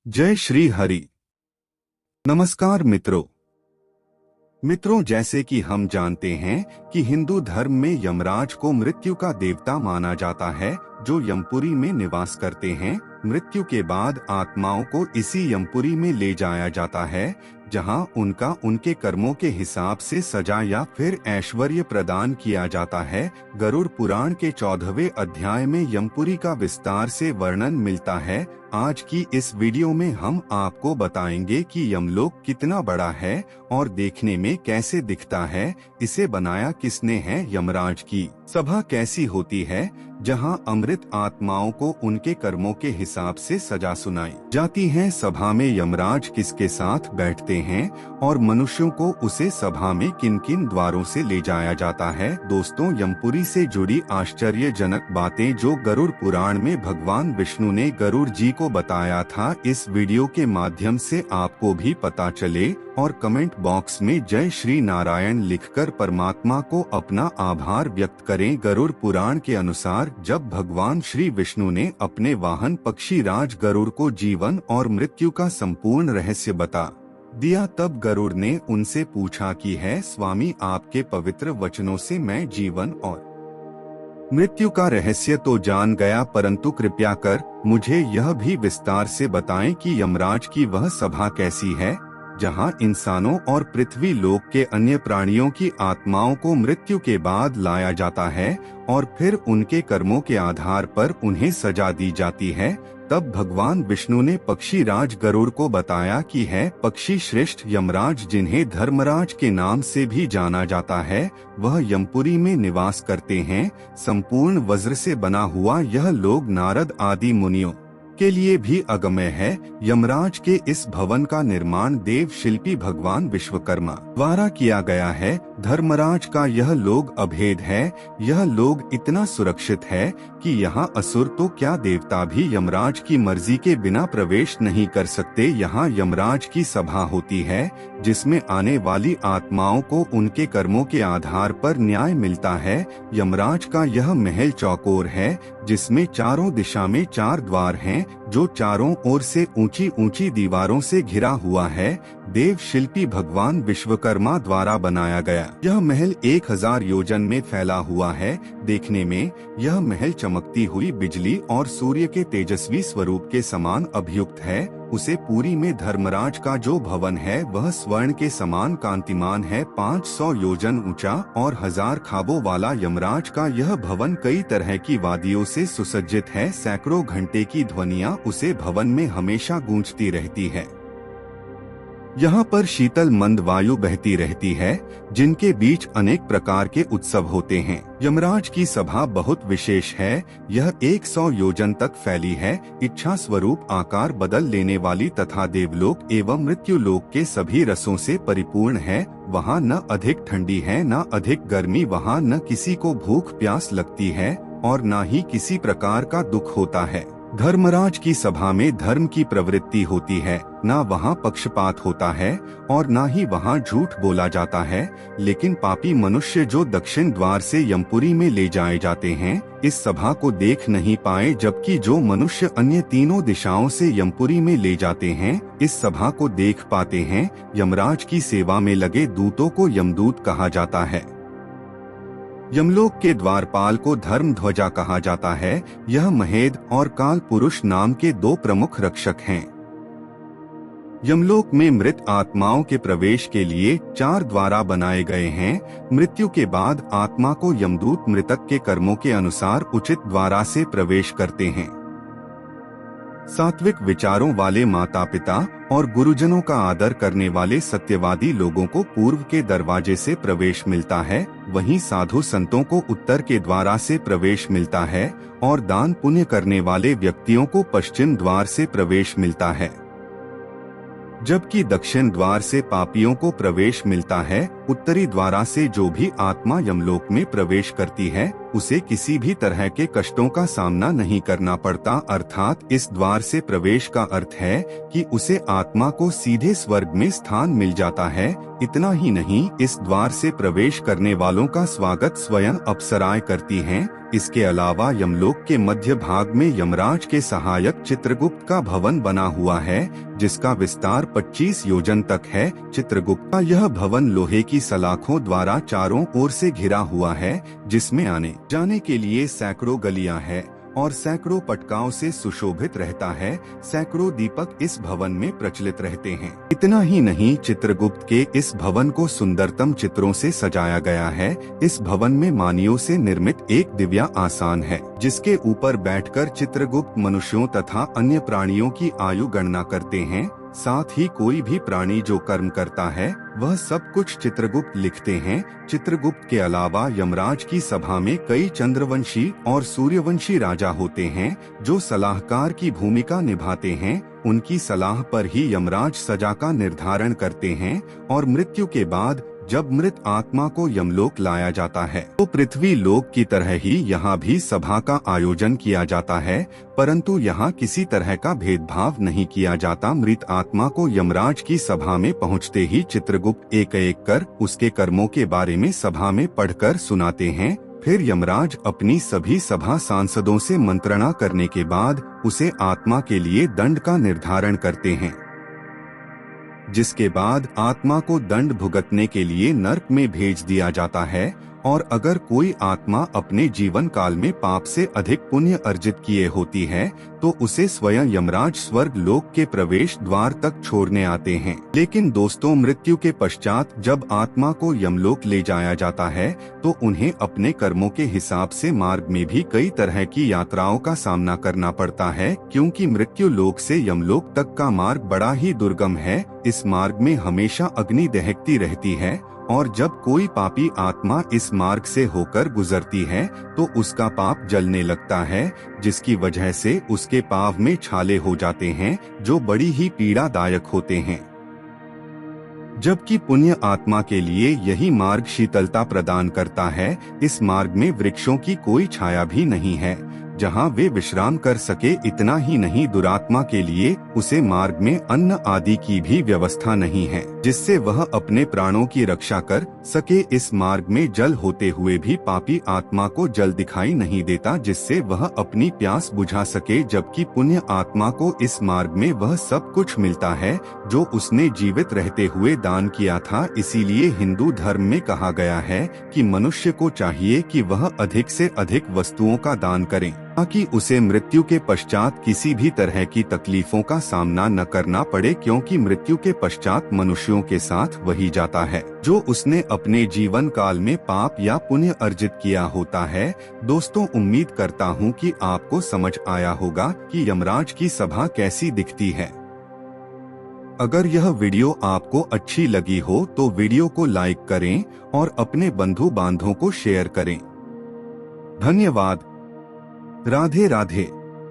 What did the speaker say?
जय श्री हरि। नमस्कार मित्रों, जैसे कि हम जानते हैं कि हिंदू धर्म में यमराज को मृत्यु का देवता माना जाता है, जो यमपुरी में निवास करते हैं। मृत्यु के बाद आत्माओं को इसी यमपुरी में ले जाया जाता है, जहां उनका उनके कर्मों के हिसाब से सजा या फिर ऐश्वर्य प्रदान किया जाता है। गरुड़ पुराण के 14वें अध्याय में यमपुरी का विस्तार से वर्णन मिलता है। आज की इस वीडियो में हम आपको बताएंगे कि यमलोक कितना बड़ा है और देखने में कैसे दिखता है, इसे बनाया किसने है, यमराज की सभा कैसी होती है, जहां अमृत आत्माओं को उनके कर्मों के हिसाब से सजा सुनाई जाती है। सभा में यमराज किसके साथ बैठते हैं और मनुष्यों को उसे सभा में किन किन द्वारों से ले जाया जाता है। दोस्तों, यमपुरी से जुड़ी आश्चर्यजनक बातें जो गरुड़ पुराण में भगवान विष्णु ने गरुड़ जी को बताया था, इस वीडियो के माध्यम से आपको भी पता चले। और कमेंट बॉक्स में जय श्री नारायण लिखकर परमात्मा को अपना आभार व्यक्त करें। गरुड़ पुराण के अनुसार जब भगवान श्री विष्णु ने अपने वाहन पक्षी राज गरुड़ को जीवन और मृत्यु का संपूर्ण रहस्य बता दिया, तब गरुड़ ने उनसे पूछा कि है स्वामी, आपके पवित्र वचनों से मैं जीवन और मृत्यु का रहस्य तो जान गया, परंतु कृपया कर मुझे यह भी विस्तार से बताएं कि यमराज की वह सभा कैसी है, जहां इंसानों और पृथ्वी लोक के अन्य प्राणियों की आत्माओं को मृत्यु के बाद लाया जाता है और फिर उनके कर्मों के आधार पर उन्हें सजा दी जाती है। तब भगवान विष्णु ने पक्षी राज गरुड़ को बताया कि है पक्षी श्रेष्ठ यमराज, जिन्हें धर्मराज के नाम से भी जाना जाता है, वह यमपुरी में निवास करते हैं। संपूर्ण वज्र से बना हुआ यह लोक नारद आदि मुनियों के लिए भी अगम्य है। यमराज के इस भवन का निर्माण देव शिल्पी भगवान विश्वकर्मा द्वारा किया गया है। धर्मराज का यह लोक अभेद है। यह लोक इतना सुरक्षित है कि यहाँ असुर तो क्या, देवता भी यमराज की मर्जी के बिना प्रवेश नहीं कर सकते। यहाँ यमराज की सभा होती है, जिसमें आने वाली आत्माओं को उनके कर्मों के आधार पर न्याय मिलता है। यमराज का यह महल चौकोर है, जिसमें चारों दिशा में 4 द्वार हैं, जो चारों ओर से ऊंची ऊंची दीवारों से घिरा हुआ है। देव शिल्पी भगवान विश्वकर्मा द्वारा बनाया गया यह महल 1000 योजन में फैला हुआ है। देखने में यह महल चमकती हुई बिजली और सूर्य के तेजस्वी स्वरूप के समान अभियुक्त है। उसे पूरी में धर्मराज का जो भवन है वह स्वर्ण के समान कांतिमान है। 500 योजन ऊंचा और 1000 खाबों वाला यमराज का यह भवन कई तरह की वादियों से सुसज्जित है। सैकड़ों घंटे की ध्वनियां उसे भवन में हमेशा गूंजती रहती है। यहाँ पर शीतल मंद वायु बहती रहती है, जिनके बीच अनेक प्रकार के उत्सव होते हैं। यमराज की सभा बहुत विशेष है। यह 100 योजन तक फैली है। इच्छा स्वरूप आकार बदल लेने वाली तथा देवलोक एवं मृत्यु लोक के सभी रसों से परिपूर्ण है। वहाँ न अधिक ठंडी है न अधिक गर्मी। वहाँ न किसी को भूख प्यास लगती है और न ही किसी प्रकार का दुख होता है। धर्मराज की सभा में धर्म की प्रवृत्ति होती है, न वहाँ पक्षपात होता है और न ही वहाँ झूठ बोला जाता है। लेकिन पापी मनुष्य जो दक्षिण द्वार से यमपुरी में ले जाए जाते हैं, इस सभा को देख नहीं पाए, जबकि जो मनुष्य अन्य तीनों दिशाओं से यमपुरी में ले जाते हैं, इस सभा को देख पाते हैं। यमराज की सेवा में लगे दूतों को यमदूत कहा जाता है। यमलोक के द्वारपाल को धर्म ध्वजा कहा जाता है। यह महेद और काल पुरुष नाम के 2 प्रमुख रक्षक हैं। यमलोक में मृत आत्माओं के प्रवेश के लिए 4 द्वारा बनाए गए हैं। मृत्यु के बाद आत्मा को यमदूत मृतक के कर्मों के अनुसार उचित द्वारा से प्रवेश करते हैं। सात्विक विचारों वाले माता पिता और गुरुजनों का आदर करने वाले सत्यवादी लोगों को पूर्व के दरवाजे से प्रवेश मिलता है। वहीं साधु संतों को उत्तर के द्वारा से प्रवेश मिलता है और दान पुण्य करने वाले व्यक्तियों को पश्चिम द्वार से प्रवेश मिलता है, जबकि दक्षिण द्वार से पापियों को प्रवेश मिलता है। उत्तरी द्वारा से जो भी आत्मा यमलोक में प्रवेश करती है, उसे किसी भी तरह के कष्टों का सामना नहीं करना पड़ता। अर्थात इस द्वार से प्रवेश का अर्थ है कि उसे आत्मा को सीधे स्वर्ग में स्थान मिल जाता है। इतना ही नहीं, इस द्वार से प्रवेश करने वालों का स्वागत स्वयं अप्सराएं करती हैं। इसके अलावा यमलोक के मध्य भाग में यमराज के सहायक चित्रगुप्त का भवन बना हुआ है, जिसका विस्तार 25 योजन तक है। चित्रगुप्त का यह भवन लोहे की सलाखों द्वारा चारों ओर से घिरा हुआ है, जिसमें आने जाने के लिए सैकड़ों गलियां हैं और सैकड़ों पटकाओं से सुशोभित रहता है। सैकड़ों दीपक इस भवन में प्रचलित रहते हैं। इतना ही नहीं, चित्रगुप्त के इस भवन को सुंदरतम चित्रों से सजाया गया है। इस भवन में मानियों से निर्मित एक दिव्य आसन है, जिसके ऊपर बैठकर चित्रगुप्त मनुष्यों तथा अन्य प्राणियों की आयु गणना करते हैं। साथ ही कोई भी प्राणी जो कर्म करता है वह सब कुछ चित्रगुप्त लिखते हैं। चित्रगुप्त के अलावा यमराज की सभा में कई चंद्रवंशी और सूर्यवंशी राजा होते हैं, जो सलाहकार की भूमिका निभाते हैं। उनकी सलाह पर ही यमराज सजा का निर्धारण करते हैं और मृत्यु के बाद जब मृत आत्मा को यमलोक लाया जाता है तो पृथ्वी लोक की तरह ही यहाँ भी सभा का आयोजन किया जाता है, परंतु यहाँ किसी तरह का भेदभाव नहीं किया जाता। मृत आत्मा को यमराज की सभा में पहुँचते ही चित्रगुप्त एक एक कर उसके कर्मों के बारे में सभा में पढ़कर सुनाते हैं। फिर यमराज अपनी सभी सभा सांसदों से मंत्रणा करने के बाद उसे आत्मा के लिए दंड का निर्धारण करते हैं, जिसके बाद आत्मा को दंड भुगतने के लिए नर्क में भेज दिया जाता है। और अगर कोई आत्मा अपने जीवन काल में पाप से अधिक पुण्य अर्जित किए होती है तो उसे स्वयं यमराज स्वर्ग लोक के प्रवेश द्वार तक छोड़ने आते हैं। लेकिन दोस्तों, मृत्यु के पश्चात जब आत्मा को यमलोक ले जाया जाता है तो उन्हें अपने कर्मों के हिसाब से मार्ग में भी कई तरह की यात्राओं का सामना करना पड़ता है, क्योंकि मृत्यु लोक से यमलोक तक का मार्ग बड़ा ही दुर्गम है। इस मार्ग में हमेशा अग्नि दहकती रहती है और जब कोई पापी आत्मा इस मार्ग से होकर गुजरती है तो उसका पाप जलने लगता है, जिसकी वजह से उसके पाव में छाले हो जाते हैं, जो बड़ी ही पीड़ादायक होते हैं। जबकि पुण्य आत्मा के लिए यही मार्ग शीतलता प्रदान करता है। इस मार्ग में वृक्षों की कोई छाया भी नहीं है जहाँ वे विश्राम कर सके। इतना ही नहीं, दुरात्मा के लिए उसे मार्ग में अन्न आदि की भी व्यवस्था नहीं है, जिससे वह अपने प्राणों की रक्षा कर सके। इस मार्ग में जल होते हुए भी पापी आत्मा को जल दिखाई नहीं देता, जिससे वह अपनी प्यास बुझा सके। जबकि पुण्य आत्मा को इस मार्ग में वह सब कुछ मिलता है जो उसने जीवित रहते हुए दान किया था। इसीलिए हिंदू धर्म में कहा गया है कि मनुष्य को चाहिए कि वह अधिक से अधिक वस्तुओं का दान करे, ताकि उसे मृत्यु के पश्चात किसी भी तरह की तकलीफों का सामना न करना पड़े, क्योंकि मृत्यु के पश्चात मनुष्यों के साथ वही जाता है जो उसने अपने जीवन काल में पाप या पुण्य अर्जित किया होता है। दोस्तों, उम्मीद करता हूँ कि आपको समझ आया होगा कि यमराज की सभा कैसी दिखती है। अगर यह वीडियो आपको अच्छी लगी हो तो वीडियो को लाइक करें और अपने बंधु बांधवों को शेयर करें। धन्यवाद। राधे राधे।